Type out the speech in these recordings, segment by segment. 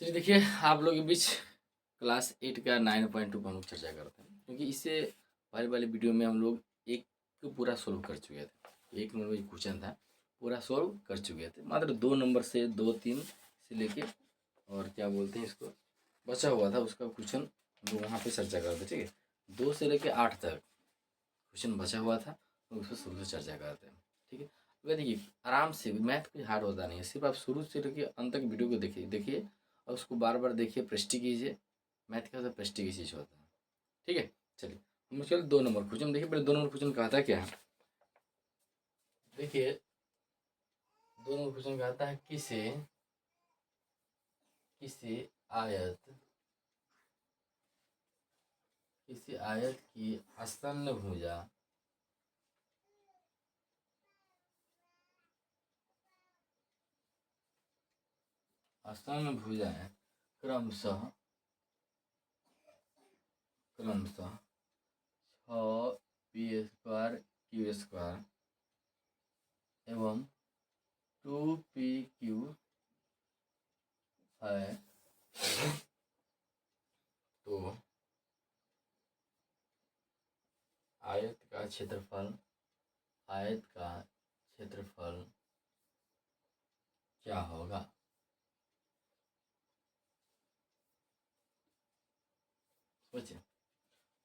चलिए देखिए, आप लोगों के बीच क्लास 8 का 9.2 पर हम लोग चर्चा करते हैं, क्योंकि इससे पहले वाली वीडियो में हम लोग एक को पूरा सोल्व कर चुके थे। 1 नंबर जो क्वेश्चन था पूरा सोल्व कर चुके थे, मात्र 2 नंबर से 2, 3 से लेके और क्या बोलते हैं इसको बचा हुआ था उसका क्वेश्चन हम लोग वहाँ पे चर्चा करते। ठीक है, 2 से लेके 8 तक क्वेश्चन बचा हुआ था, तो उस पर शुरू से चर्चा करते हैं। ठीक है, वह देखिए आराम से, मैथ कोई हार्ड होता नहीं है, सिर्फ आप शुरू से लेके अंत तक वीडियो को देखिए देखिए और उसको बार बार देखिए, प्रैक्टिस कीजिए। मैथ का तो प्रैक्टिस की चीज़ होता है। ठीक है, चलिए मुश्किल 2 नंबर क्वेश्चन देखिए। पहले 2 नंबर क्वेश्चन कहता है क्या है, देखिए 2 नंबर क्वेश्चन कहता है किसे किसी आयत किसी आयत की आसन्न भुजा आसन्न भुजाएं क्रमशः क्रमशः 6p² q² एवं 2pq है, तो आयत का क्षेत्रफल क्या होगा। समझिए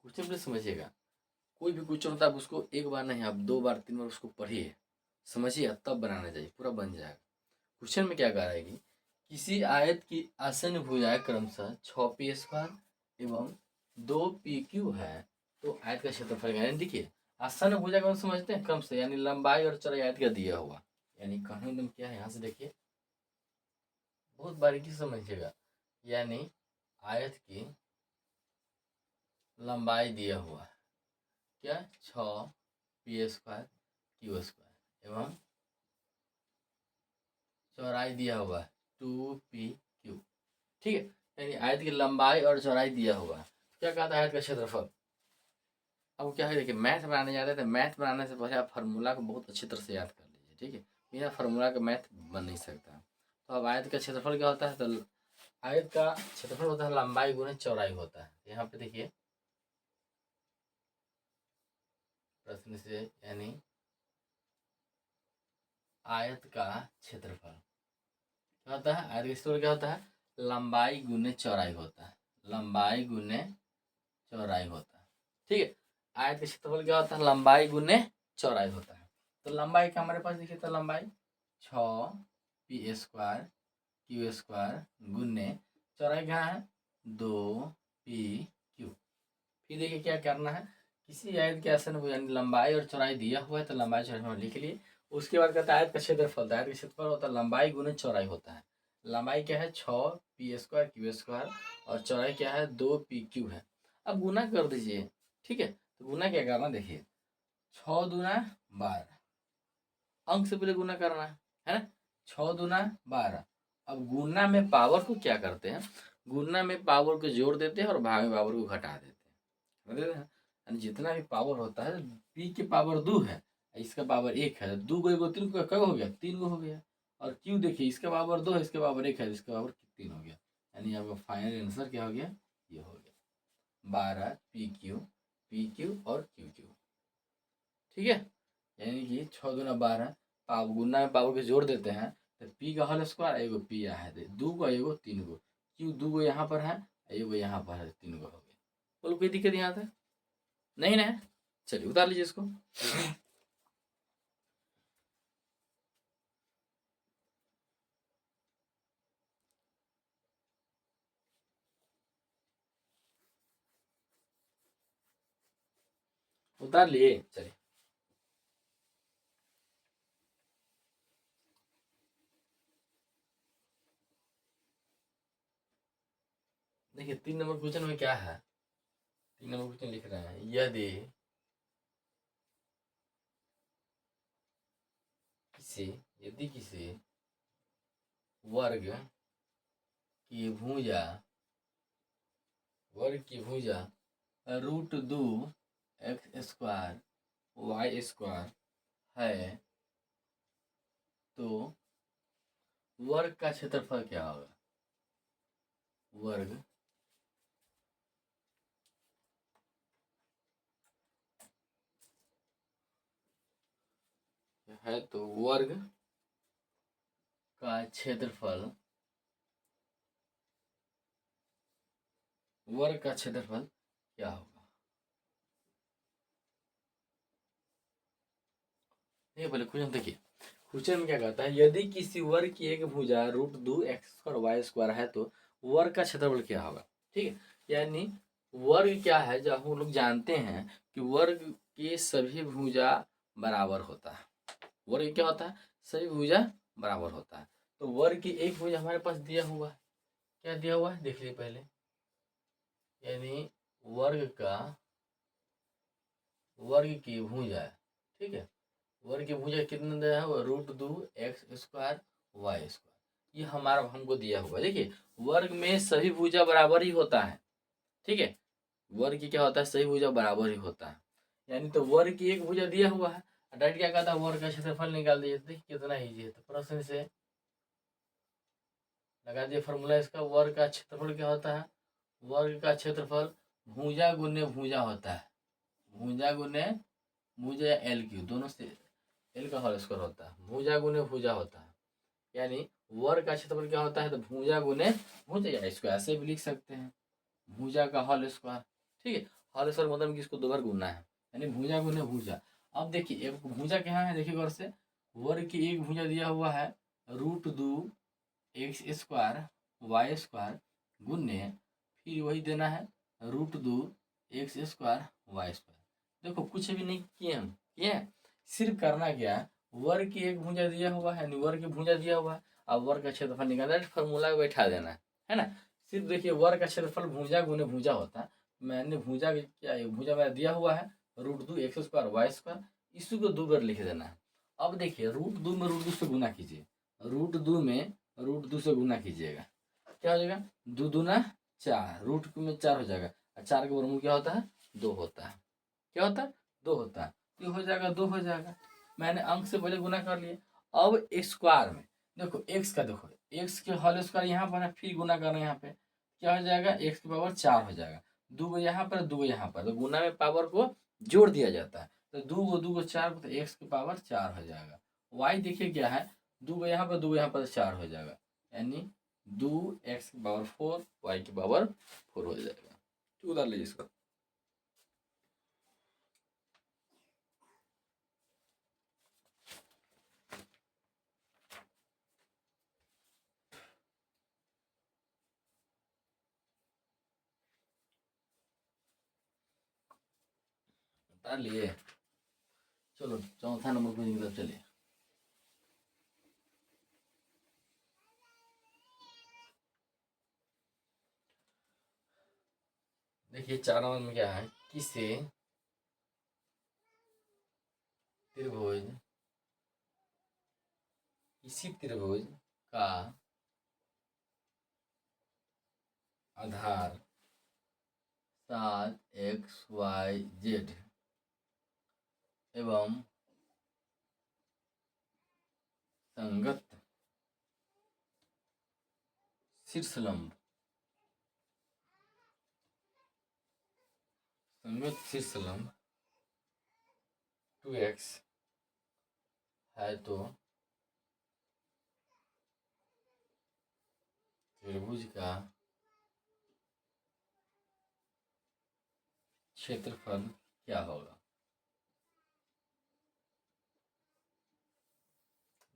क्वेश्चन, प्लीज समझिएगा। कोई भी क्वेश्चन होता है, आप उसको एक बार नहीं, आप 2 बार 3 बार उसको पढ़िए, समझिए, तब बनाना चाहिए, पूरा बन जाएगा। क्वेश्चन में क्या कह रहा है कि किसी आयत की आसन्न भुजाएं क्रमशः 6p² एवं 2pq है, तो आयत का क्षेत्रफल यानी देखिए आसन्न भुजा कौन समझते हैं, क्रम से, यानी लंबाई और चौड़ाई आयत का दिया हुआ, यानी कहने एकदम क्या है, यहाँ से देखिए बहुत बारीकी से समझिएगा, यानी आयत की लंबाई दिया हुआ है क्या, 6p² q² एवं चौड़ाई दिया हुआ है 2pq। ठीक है, यानी आयत की लंबाई और चौड़ाई दिया हुआ है। क्या कहता है आयत का क्षेत्रफल। अब क्या है, देखिए मैथ बनाने जाते हैं तो मैथ बनाने से पहले आप फार्मूला को बहुत अच्छी तरह से याद कर लीजिए। ठीक है, बिना फार्मूला का मैथ बन नहीं सकता। तो अब आयत का क्षेत्रफल क्या होता है, तो आयत का क्षेत्रफल होता है लंबाई गुणे चौड़ाई होता है। यहाँ पे देखिए प्रश्न से, यानी आयत का क्षेत्रफल क्या होता है, आयत का क्षेत्रफल क्या होता है, लंबाई गुने चौड़ाई होता है, लंबाई गुने चौड़ाई होता है। ठीक है, आयत का क्षेत्रफल क्या होता है, लंबाई गुने चौड़ाई होता है। तो लंबाई का हमारे पास देखिए, तो लंबाई 6p² q² गुने चौड़ाई क्या है 2pq। फिर देखिए क्या करना है, किसी आयत के आसन को, यानी लंबाई और चौड़ाई दिया हुआ है, तो लंबाई चौड़ाई लिख लिए। उसके बाद कहता है आयत का क्षेत्रफल, आयत का क्षेत्रफल होता है लंबाई गुने चौड़ाई होता है। लंबाई क्या है 6p² q² और चौड़ाई क्या है 2pq है। अब गुना कर दीजिए। ठीक है, तो गुना क्या करना, देखिए 6 दूना 12, अंक से पहले गुना करना है ना, 6 दूना 12। अब गुना में पावर को क्या करते हैं, गुना में पावर को जोड़ देते हैं और भाग में पावर को घटा देते हैं, समझ रहे हैं? यानी जितना भी पावर होता है, पी की पावर 2 है, इसका पावर 1 है, 2 को 1 को 3 को कब हो गया, 3 को हो गया। और क्यू देखिए, इसका पावर 2 है, इसका पावर 1 है, इसका पावर 3 हो गया। यानी आपका फाइनल आंसर क्या हो गया, ये हो गया 12 और क्यू। ठीक है, यानी कि 6 दूना 12, पाव गुना में पावर के जोड़ देते हैं, तो पी का होल स्क्वायर, एगो पी यहाँ है, 2 को एगो 3 को, क्यू 2 को यहाँ पर है, एगो यहाँ पर है, 3 को हो गया। बोलो कोई दिक्कत यहाँ था नहीं ना, चलिए उतार लीजिए इसको। उतार लिए, चलिए देखिए 3 नंबर क्वेश्चन में क्या है, 3 नंबर क्वेश्चन लिख रहे हैं, किसी यदि किसी वर्ग की भुजा √2 x² y² है, तो वर्ग का क्षेत्रफल क्या होगा। वर्ग है तो वर्ग का क्षेत्रफल, वर्ग का क्षेत्रफल क्या होगा। ये बोले क्वेश्चन देखिए, क्वेश्चन में क्या कहता है, यदि किसी वर्ग की एक भुजा √2x² है तो वर्ग का क्षेत्रफल क्या होगा। ठीक है, यानी वर्ग क्या है, जब हम लोग जानते हैं कि वर्ग के सभी भुजा बराबर होता है। वर्ग क्या होता है, सभी भुजा बराबर होता है। तो वर्ग की एक भुजा हमारे पास दिया हुआ है, क्या दिया हुआ है देख लीजिए पहले, यानी वर्ग की भुजा, ठीक है, वर्ग की भुजा कितना दिया है, √2x²y²। ये हमारा हमको दिया हुआ है। देखिए वर्ग में सभी भुजा बराबर ही होता है। ठीक है, वर्ग की क्या होता है, सही भुजा बराबर ही होता है। यानी तो वर्ग की एक भुजा दिया हुआ है, डायरेक्ट क्या कहता है, वर्ग का क्षेत्रफल निकाल दीजिए। देखिए कितना ईजी है, तो प्रश्न से लगा दिए फॉर्मूला इसका। वर्ग का क्षेत्रफल क्या होता है, वर्ग का क्षेत्रफल भुजा गुने भुजा होता है। भुजा गुने भुजा या एल क्यू दोनों से एल का होल स्क्वायर होता है, भुजा गुने भुजा होता है। यानी वर्ग का क्षेत्रफल क्या होता है, तो भुजा गुने भुजा, या इसको ऐसे भी लिख सकते हैं, भुजा का होल स्क्वायर। ठीक है, होल स्क्वायर मतलब कि इसको दो बार गुना है, यानी भुजा गुने भुजा। अब देखिए एक भुजा क्या है, देखिए गौर से, वर्ग की एक भुजा दिया हुआ है √2x² गुने, फिर वही देना है √2x²y²। देखो कुछ भी नहीं किए हम, किए हैं, सिर्फ करना क्या है, वर्ग की एक भुजा दिया हुआ है, यानी वर्ग की भुजा दिया हुआ है, अब वर्ग का क्षेत्रफल निकालना है, फॉर्मूला बैठा देना है ना। सिर्फ देखिए वर्ग का क्षेत्रफल भुजा गुने भुजा होता है। मैंने भुजा क्या, भुजा मेरा दिया हुआ है √2x²y², इसी को दो बार लिख देना है। अब देखिए √2 में √2 से गुना कीजिए, √2 में √2 से गुना कीजिएगा, क्या हो जाएगा, 2 दूना 4, √2 में 4 हो जाएगा, और 4 का वर्गमूल क्या होता है, 2 होता है। क्या होता है, 2 होता है, ये हो जाएगा 2 हो जाएगा। मैंने अंक से पहले गुना कर लिए। अब स्क्वायर में देखो एक्स का, देखो एक्स के होल स्क्वायर यहाँ पर है, फिर गुना करना यहाँ पे, क्या हो जाएगा, एक्स की पावर 4 हो जाएगा। 2 गो यहाँ पर, 2 गो यहाँ पर, तो गुना में पावर को जोड़ दिया जाता है, तो 2 गो 4 को, तो एक्स की पावर 4 हो जाएगा। वाई देखिए क्या है, 2 गो यहाँ पर, 2 गो यहाँ पर, 4 हो जाएगा, यानी 2x की पावर 4, वाई की पावर 4 हो जाएगा। उधर लीजिए इसको, उतार लिए। चलो चौथा नंबर क्वेश्चन की तरफ चलिए। देखिए 4 नंबर में क्या है, किसे त्रिभुज, किसी त्रिभुज का आधार 7xyz एवं संगत शीर्षलंब, संगत शीर्षलंब 2x है तो त्रिभुज का क्षेत्रफल क्या होगा।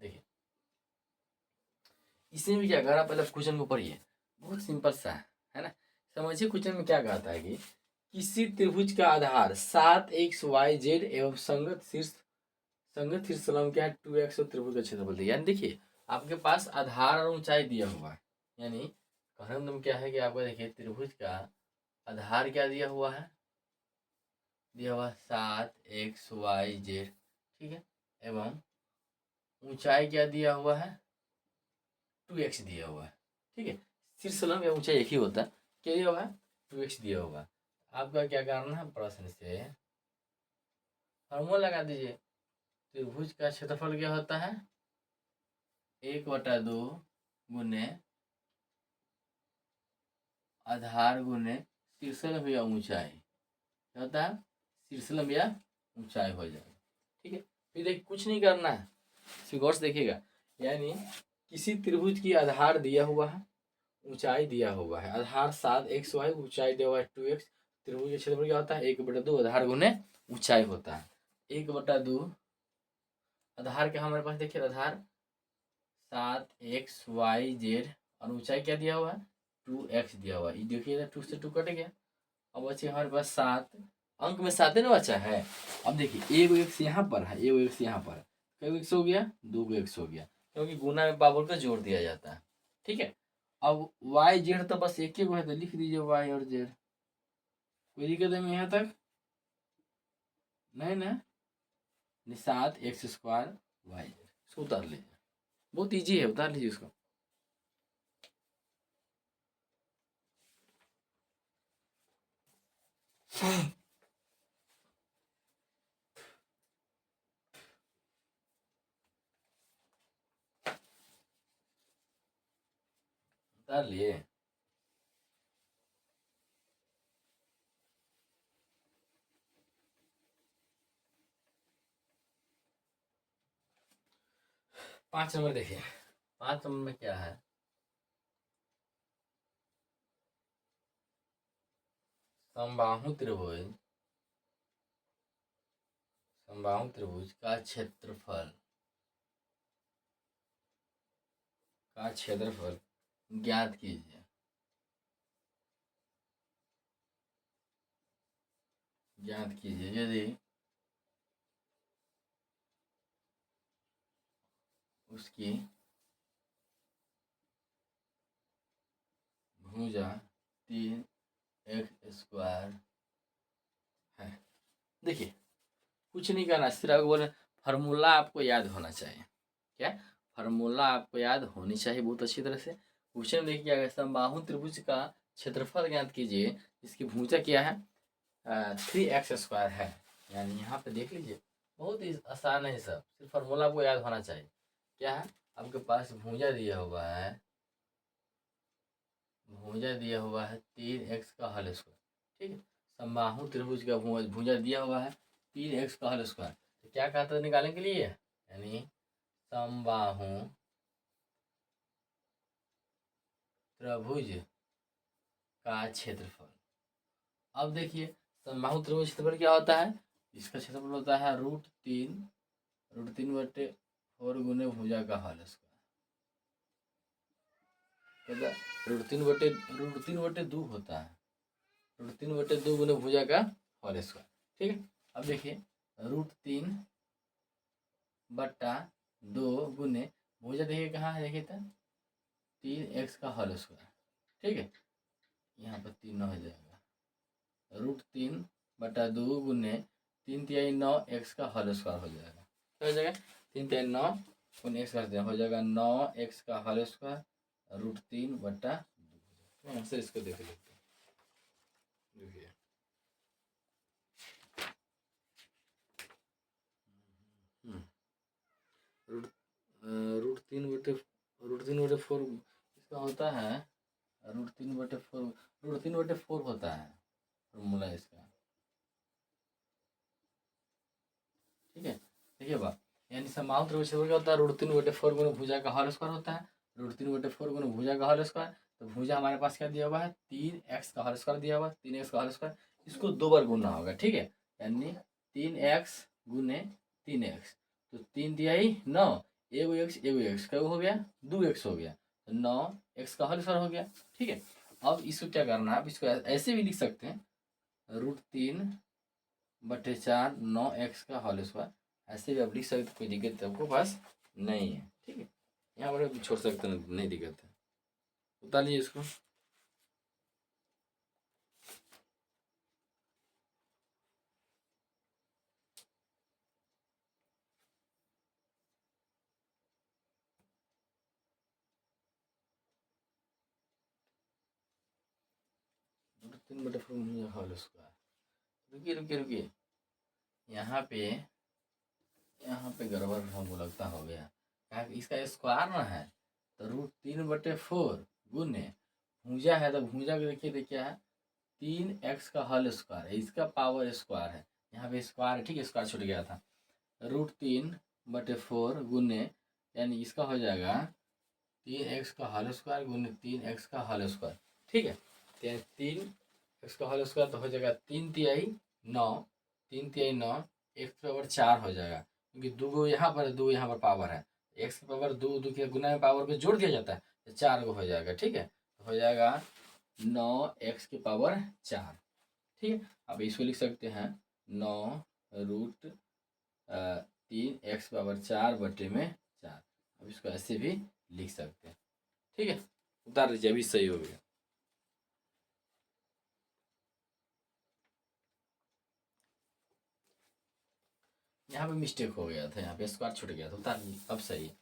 देखिए इसमें भी क्या कर रहा, पहले क्वेश्चन को पढ़िए, बहुत सिंपल सा है ना। समझिए क्वेश्चन में क्या कहता है कि किसी त्रिभुज का आधार 7xyz एवं संगत शीर्षलंब क्या है 2x और त्रिभुज का क्षेत्रफल दिया। यानी देखिए आपके पास आधार और ऊंचाई दिया हुआ है, यानी कहने क्या है कि आपको देखिए त्रिभुज का आधार क्या दिया हुआ है, दिया हुआ 7xyz, ठीक है, एवं ऊंचाई क्या दिया हुआ है 2x दिया हुआ है। ठीक है, शीर्षलंब या ऊंचाई एक ही होता है, क्या दिया हुआ है 2x दिया हुआ है। आपका क्या करना है, प्रश्न से फॉर्मूला लगा दीजिए। त्रिभुज का क्षेत्रफल क्या होता है 1/2 गुने आधार गुने शीर्षलंब या ऊंचाई, क्या होता है, शीर्षलंब या ऊंचाई हो जाएगा। ठीक है, फिर देखिए कुछ नहीं करना है, सिर्फ गौर से देखिएगा, यानी किसी त्रिभुज की आधार दिया हुआ है, ऊंचाई दिया हुआ है, आधार 7x y, ऊंचाई दिया हुआ है 2x। त्रिभुज के क्षेत्रफल क्या होता है, 1/2 आधार गुने ऊंचाई होता है। 1/2 आधार क्या हमारे पास, देखिए आधार 7x y z और ऊंचाई क्या दिया हुआ है, 2x दिया हुआ है। ये देखिएगा 2 से 2 कट गया, अब बचे हमारे पास 7, अंक में 7 ना बचा है। अब देखिए एगो एक्स यहाँ पर है, एगो एक्स यहाँ पर, कई एक्स हो गया, 2 एक्स हो गया, क्योंकि गुना में पावर का जोड़ दिया जाता है। ठीक है, अब वाई जेड तो बस एक ही गो है, तो लिख दीजिए वाई और जेड, कोई दिक्कत है यहाँ तक नहीं ना। 7x² वाई जेड, इसको उतार लीजिए, बहुत ईजी है, उतार लीजिए उसको। उतार लिए, पाँच नंबर देखिए, 5 नंबर में क्या है, समबाहु त्रिभुज, समबाहु त्रिभुज का क्षेत्रफल, का क्षेत्रफल ज्ञात कीजिए, ज्ञात कीजिए। यदि उसकी भुजा 3x² है। देखिए कुछ नहीं करना, सिर्फ बोले फार्मूला आपको याद होना चाहिए। क्या, फार्मूला आपको याद होनी चाहिए बहुत अच्छी तरह से। क्वेश्चन देखिए क्या है, समबाहु त्रिभुज का क्षेत्रफल ज्ञात कीजिए, इसकी भुजा क्या है, 3x² है। यानी यहाँ पे देख लीजिए, बहुत ही आसान है सब, सिर्फ फार्मूला आपको याद होना चाहिए। क्या है, आपके पास भुजा दिया हुआ है, भुजा दिया हुआ है 3x का होल स्क्वायर। ठीक है, समबाहु त्रिभुज का भुजा दिया हुआ है 3x का होल स्क्वायर, तो क्या कहता है निकालने के लिए, यानी समबाहु त्रिभुज का क्षेत्रफल। अब देखिए समबाहु त्रिभुज क्षेत्रफल क्या होता है, इसका क्षेत्रफल होता है √3 गुने भुजा का होल स्क्वायर, √3/2 होता है, √3/2 गुने भुजा का होल स्क्वायर। ठीक है, अब देखिए √3/2 गुने भुजा, देखिए कहाँ है, देखिए तो 3x का होल स्क्वायर। ठीक है, यहाँ पर 3 हो जाएगा, √3/2 गुने 3×3 9, x का होल स्क्वायर हो जाएगा, क्या हो जाएगा, 3×3 9 गुने x करते हैं, हो जाएगा 9x का होल स्क्वायर, √3/2। आंसर इसको देख लेते हैं, देखिए √3/4 इसका होता है, √3/4 होता है फॉर्मूला इसका। ठीक है, देखिए बात, यानी समबाहु त्रिभुज क्षेत्रफल क्या होता है, √3/4 गुने भुजा का होल स्क्वायर होता है, √3/4 गुने भुजा का होल स्क्वायर। तो भुजा हमारे पास क्या दिया हुआ है, 3x का होल स्क्वायर दिया हुआ है, 3x का होल स्क्वायर, इसको 2 बार गुना होगा। ठीक है, यानी 3x गुने 3x, तो 3 दिया ही 9, एगो x क्या हो गया, 2x हो गया, तो 9x का होल स्क्वायर हो गया। ठीक है, अब इसको क्या करना है, अब इसको ऐसे भी लिख सकते हैं, √3/4 9x का होल स्क्वायर, ऐसे भी आप लिख सकते, कोई दिक्कत आपको पास नहीं है। ठीक है, यहाँ पर भी छोड़ सकते हैं, नहीं दिक्कत है, उतार लीजिए इसको। √3/4 होल स्क्वायर, रुकिए रुकिए रुकिए, यहाँ पे गड़बड़ हमको लगता हो गया, क्या इसका स्क्वायर ना है, तो √3/4 गुने भुजा है तो भुजा को देखिए क्या है, 3x का होल स्क्वायर है, इसका पावर स्क्वायर है, यहाँ पे स्क्वायर है, ठीक है, स्क्वायर छूट गया था। √3/4 गुने, यानी इसका हो जाएगा 3x का होल स्क्वायर गुने 3x का होल स्क्वायर, ठीक है। 3x का होल स्क्वायर तो हो जाएगा 3×3 9, 3×3 9, x⁴ हो जाएगा, क्योंकि दो यहाँ पर दो यहाँ पर पावर है, x⁴ दो दो के गुना में पावर को जोड़ दिया जाता है तो 4 हो जाएगा, ठीक है। तो हो जाएगा 9x⁴, ठीक है। अब इसको लिख सकते हैं 9√3x⁴/4। अब इसको ऐसे भी लिख सकते हैं, ठीक है। उतार लीजिए, अभी सही हो गया। यहाँ पे मिस्टेक हो गया था, यहाँ पे स्क्वायर छूट गया था, उतार लीजिए, अब सही है।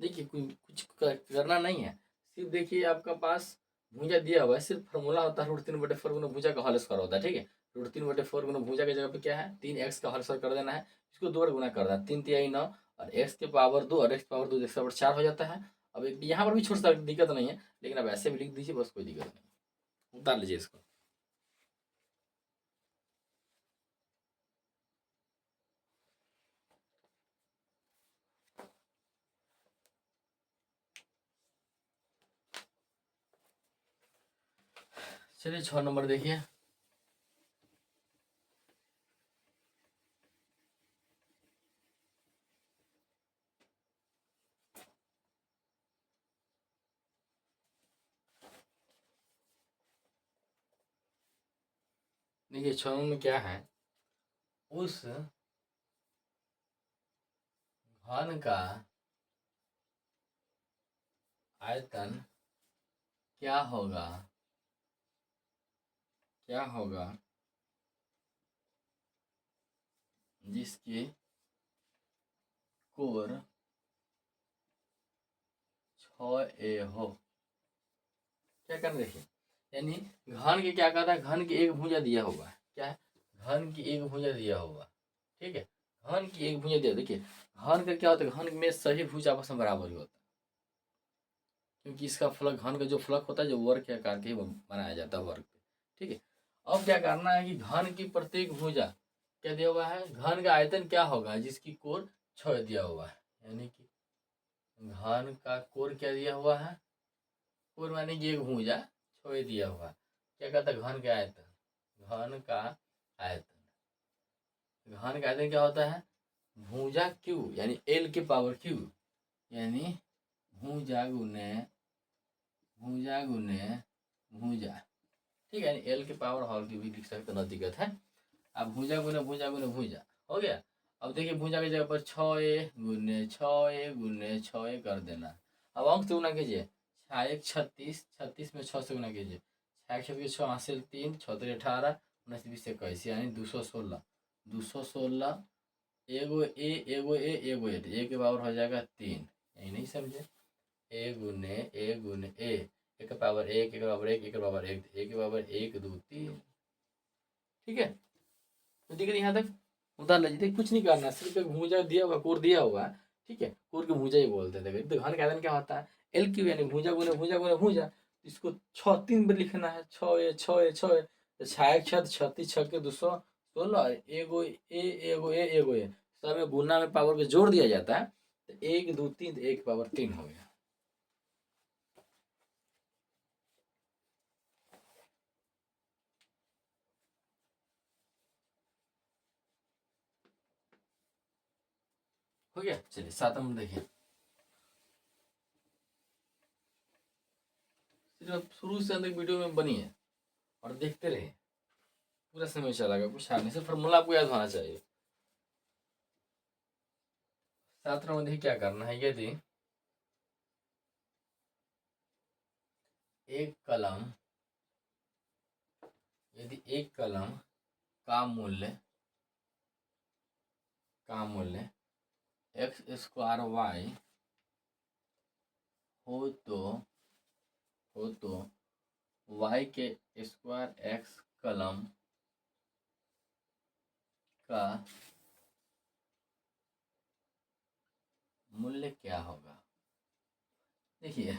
देखिए कुछ करना नहीं है, सिर्फ देखिए आपका पास भुजा दिया हुआ है, सिर्फ फॉर्मूला होता है √3/4 गुना भुजा का होल स्क्वायर होता है, ठीक है। √3/4 गुना भुजा की जगह पे क्या है, 3x का होल स्क्वायर कर देना है, इसको 2 बार गुना कर देना, 3×3 9 और x⁴ 2 और x⁴ 2 x⁴4 हो जाता है। अब यहाँ पर भी छोटा सा दिक्कत नहीं है, लेकिन अब ऐसे भी लिख दीजिए, बस कोई दिक्कत नहीं, उतार लीजिए इसको। चलिए 6 नंबर देखिए। देखिए 6 नंबर में क्या है, उस घन का आयतन क्या होगा, क्या होगा जिसकी कोर 6a हो। क्या करना देखिए, यानी घन के क्या कहता है, घन की एक भुजा दिया होगा, क्या है, घन की एक भुजा दिया होगा, ठीक है। घन की एक भुजा दिया, देखिए घन का क्या होता है, घन में सही भुजा आपस में बराबर ही होता है, क्योंकि इसका फलक, घन का जो फलक होता है जो वर्ग के आकार के ही बनाया जाता है वर्ग पे, ठीक है। अब क्या करना है कि घन की प्रत्येक भुजा क्या दिया हुआ है, घन का आयतन क्या होगा जिसकी कोर 6 दिया हुआ है, यानी कि घन का कोर क्या दिया हुआ है, कोर माने कि एक भुजा 6 दिया हुआ है। क्या कहता है, घन का आयतन, घन का आयतन, घन का आयतन क्या होता है, भुजा क्यू यानी एल के पावर क्यू, यानी भुजा गुने भुजा गुने भुजा, ठीक है, यानी एल के पावर हॉल की भी लिख सकते, न दिक्कत है। अब भुजा गुने भुजा गुने भुजा हो गया। अब देखिए भुजा की जगह पर 6a गुने 6a गुने 6a कर देना। अब अंक से गुना कीजिए, 6×1 36, 36 में 6 से गुना कीजिए, 6×6 6 हासिल 3, 6×3 18, 19 20 21, यानी 216, 216 एगो ए के पावर हो जाएगा 3, यही नहीं समझे, ए के पावर 1, ए के पावर 1, ए के पावर 1, ए के पावर 1 2 3, ठीक है। तो दिख रही यहाँ तक, उतार लीजिए, कुछ नहीं करना, सिर्फ एक भुजा दिया हुआ, कोर दिया हुआ है, ठीक है, कोर की भुजा ही बोलते थे। तो घन का आयतन क्या होता है, एल क्यू, यानी भुजा गुने भुजा गुने भुजा, इसको 6 3 बार लिखना है, 6 तो 6×6 36, 6×2 16, एगो ए सब में गुना में पावर को जोड़ दिया जाता है, तो 1 2 3 तो 1 पावर 3 हो गया। हो गया। चलिए 7 नंबर देखिए, सिर्फ शुरू से अंत तक वीडियो में बनिए और देखते रहिए, पूरा समय चलेगा, कुछ हाल नहीं, सिर्फ फॉर्मूला आपको याद होना चाहिए। 7 नंबर देखिए क्या करना है, यदि एक कलम यदि एक कलम का मूल्य x² y हो तो y के स्क्वायर x कलम का मूल्य क्या होगा। देखिए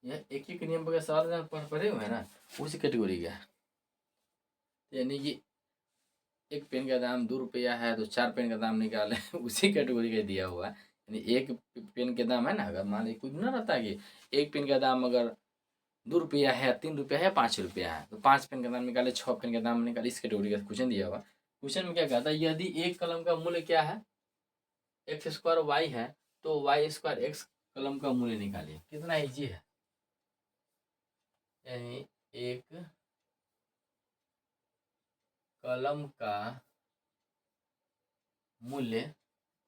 यह एक ही नियम पर सवाल पढ़े हुए हैं ना, उसी कैटेगरी का है। यानी कि एक पेन का दाम 2 रुपया है तो 4 पेन का दाम निकाले उसी कैटेगरी का दिया हुआ है। यानी एक पेन के दाम है ना, अगर मान लीजिए कुछ ना रहता है कि एक पेन का दाम अगर 2 रुपया है, 3 रुपया है, 5 रुपया है, तो 5 पेन का दाम निकाले, 6 पेन का दाम निकाले, इस कैटेगरी का क्वेश्चन दिया हुआ। क्वेश्चन में क्या कहता है, यदि एक कलम का मूल्य क्या है, एक्स स्क्वायर वाई है, तो वाई स्क्वायर एक्स कलम का मूल्य निकालिए। कितना ईजी है। यानी एक कलम का मूल्य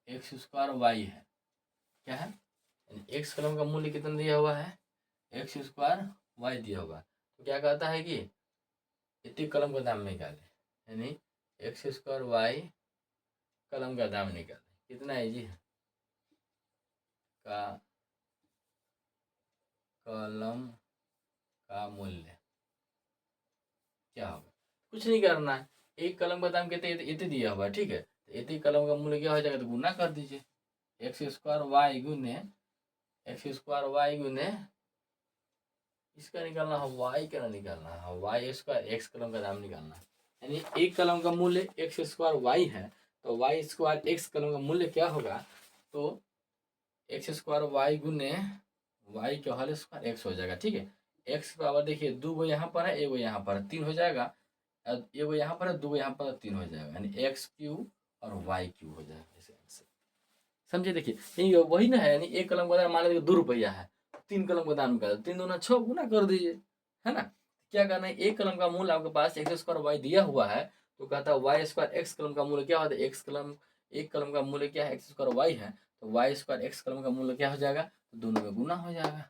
एक्स स्क्वायर वाई है, क्या है, एक्स कलम का मूल्य कितना दिया हुआ है, एक्स स्क्वायर वाई दिया हुआ है। तो क्या कहता है कि इतनी कलम का दाम निकाले, यानी एक्स स्क्वायर वाई कलम का दाम निकाले। कितना है जी, का कलम का मूल्य क्या होगा, कुछ नहीं करना है, एक कलम का दाम कितने इतने दिया हुआ है, ठीक है, तो इतनी कलम का मूल्य क्या हो जाएगा, तो गुना कर दीजिए, एक्स स्क्वायर वाई गुने एक्स स्क्वायर वाई गुने इसका निकालना है, वाई का निकालना है, वाई स्क्वायर एक्स कलम का दाम निकालना है। यानी एक कलम का मूल्य एक्स स्क्वायर वाई है, तो वाई स्क्वायर एक्स कलम का मूल्य क्या होगा, तो एक्स स्क्वायर वाई गुने वाई के होल स्क्वायर एक्स हो जाएगा। ठीक है, एक्स बराबर देखिए 2 गो यहाँ पर है, 1 गो यहाँ पर है, 3 हो जाएगा, 1 गो यहाँ पर है, 2 गो यहाँ पर है, 3 हो जाएगा, यानी एक्स क्यू और वाई क्यू हो जाएगा। ऐसे समझे, देखिए यही वही ना है, यानी एक कलम का दाम मान लीजिए 2 रुपया है, 3 कलम का दाम का 3 दूना 6 गुना कर दीजिए, है ना। क्या करना है, एक कलम का मूल्य आपके पास एक्स स्क्वायर वाई दिया हुआ है, तो कहता है वाई स्क्वायर एक्स कलम का मूल्य क्या होता है, एक कलम का मूल्य क्या है, एक्स स्क्वायर वाई है, तो वाई स्क्वायर एक्स कलम का मूल्य क्या हो जाएगा, तो दोनों में गुना हो जाएगा,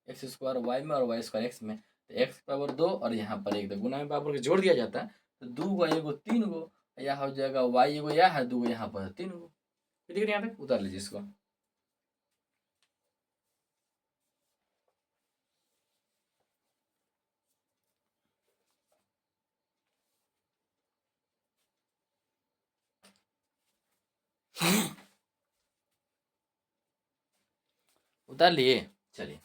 एक्स स्क्वायर वाई में और वाई स्क्वायर एक्स में, तो एक्स पावर 2 और यहाँ पर 1, तो गुना में पावर के जोड़ दिया जाता है, तो 2 गो 1 गो 3 गो, यहाँ हो जाएगा वाई एगो यह है, 2 गो यहाँ पर 3 गो। ठीक है, यहाँ तक उतार लीजिए इसको। उतार लिए, चलिए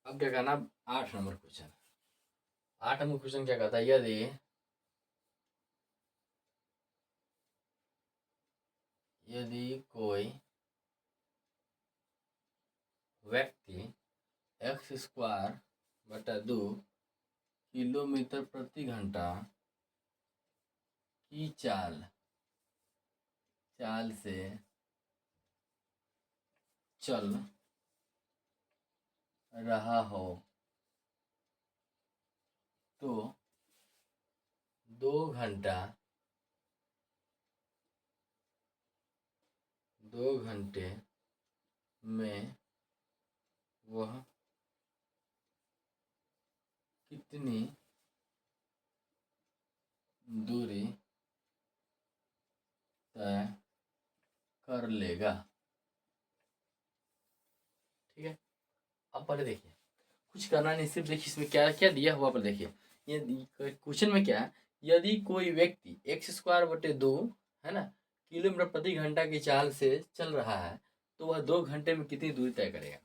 अब क्या करना, 8 नंबर क्वेश्चन। 8 नंबर क्वेश्चन क्या कहता है, यदि कोई व्यक्ति एक्स स्क्वायर बटा 2 किलोमीटर प्रति घंटा की चाल से चल रहा हो, तो 2 घंटा 2 घंटे में वह कितनी दूरी तय कर लेगा। ठीक है, अब पहले देखिए, कुछ करना नहीं, सिर्फ देखिए इसमें क्या क्या दिया हुआ पर देखिए, ये क्वेश्चन में क्या है, यदि कोई व्यक्ति एक्स स्क्वायर बटे 2 है ना किलोमीटर प्रति घंटा की चाल से चल रहा है, तो वह 2 घंटे में कितनी दूरी तय करेगा।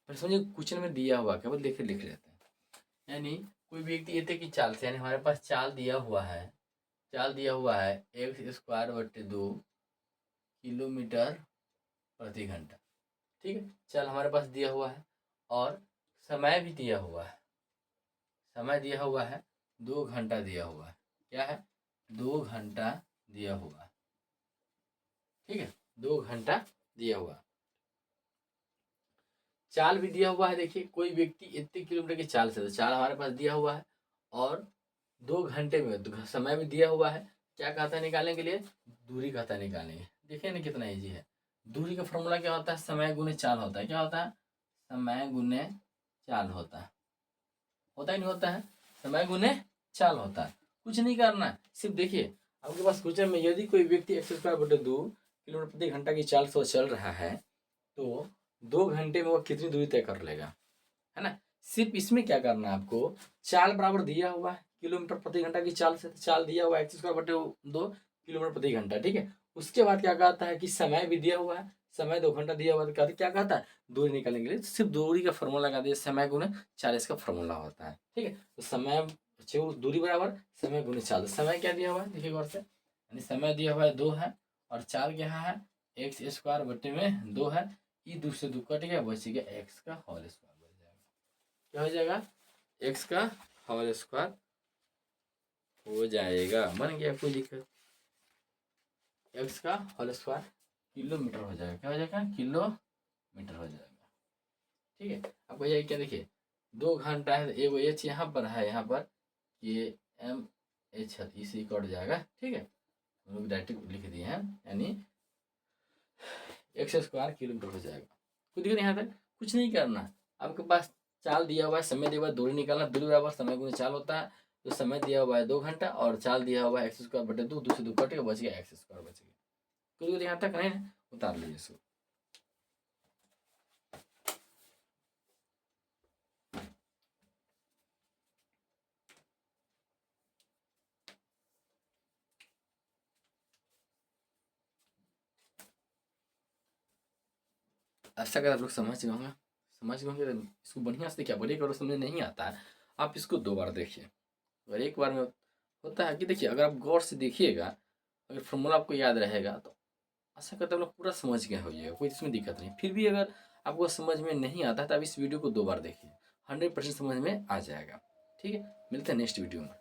पर समझिए क्वेश्चन में दिया हुआ केवल देख लेते हैं, यानी कोई व्यक्ति इतने की चाल से, यानी हमारे पास चाल दिया हुआ है एक्स स्क्वायर बटे 2 किलोमीटर प्रति घंटा। ठीक है, चाल हमारे पास दिया हुआ है और समय भी दिया हुआ है, समय दिया हुआ है 2 घंटा दिया हुआ है, क्या है 2 घंटा दिया हुआ है। ठीक है, 2 घंटा दिया हुआ, चाल भी दिया हुआ है। देखिए कोई व्यक्ति इतने किलोमीटर की चाल से, तो चाल हमारे पास दिया हुआ है और 2 घंटे में समय भी दिया हुआ है। क्या कहता है निकालने के लिए, दूरी कहता है निकालने के। देखिए ना कितना ईजी है, दूरी का फॉर्मूला क्या होता है, समय गुने चाल होता है। क्या होता है, समय गुने चाल होता है, होता ही नहीं होता है, समय गुने चाल होता है। कुछ नहीं करना है, सिर्फ देखिए आपके पास क्वेश्चन में, यदि कोई व्यक्ति एक्स स्क्वायर बटे 2 किलोमीटर प्रति घंटा की चाल से चल रहा है, तो 2 घंटे में वो कितनी दूरी तय कर लेगा, है ना। सिर्फ इसमें क्या करना है आपको, चाल बराबर दिया हुआ है किलोमीटर प्रति घंटा की चाल से, चाल दिया हुआ है एक्स स्क्वायर बटे 2, किलोमीटर प्रति घंटा, ठीक है। उसके बाद क्या कहता है कि समय भी दिया हुआ है, समय 2 घंटा दिया हुआ है, तो क्या कहता है दूरी निकालने के लिए सिर्फ दूरी का फॉर्मूला लगा दिया, समय गुने 40 का फॉर्मूला होता है, ठीक है। तो समय दूरी बराबर समय गुने 40, समय क्या दिया हुआ है देखिए गौर से, यानी समय दिया हुआ है 2 है और 4 क्या है एक्स स्क्वायर बटे में 2 है, ये 2 से 2 कट गया, बचेगा एक्स का होल स्क्वायर बच जाएगा। क्या हो जाएगा एक्स का होल स्क्वायर हो जाएगा, बन गया, कोई दिक्कत। एक्स का होल स्क्वायर किलोमीटर हो जाएगा, क्या हो जाएगा किलोमीटर हो जाएगा, ठीक है। अब हो जाएगा क्या देखिए 2 घंटा है, एगो एच यहाँ पर है, यहाँ पर ये एम एच है, इसी कट जाएगा, ठीक है। हम लोग डायरेक्ट लिख दिए हैं, यानी एक्स स्क्वायर किलोमीटर हो जाएगा। कोई दिक्कत यहाँ तक कुछ नहीं करना, आपके पास चाल दिया हुआ है, समय दिया हुआ है, दूरी निकालना, दूरी बराबर समय गुने चाल होता है, तो समय दिया हुआ है 2 घंटा और चाल दिया हुआ है एक्स स्क्वायर बटे 2, 2 से 2 कट के बच गया एक्स स्क्वायर बच गया। कोई दिक्कत यहाँ तक नहीं, उतार लीजिए इसको। ऐसा अगर आप लोग समझ गए होंगे, तो इसको बढ़िया से देखिए, बड़े करो समझ नहीं आता है आप इसको 2 बार देखिए, अगर एक बार में होता है कि देखिए अगर आप गौर से देखिएगा, अगर फॉर्मूला आपको याद रहेगा तो आशा करता हूँ आप लोग पूरा समझ गए होइएगा, कोई इसमें दिक्कत नहीं। फिर भी अगर आपको समझ में नहीं आता है तो आप इस वीडियो को 2 बार देखिए, 100% समझ में आ जाएगा, ठीक है। मिलते हैं नेक्स्ट वीडियो में।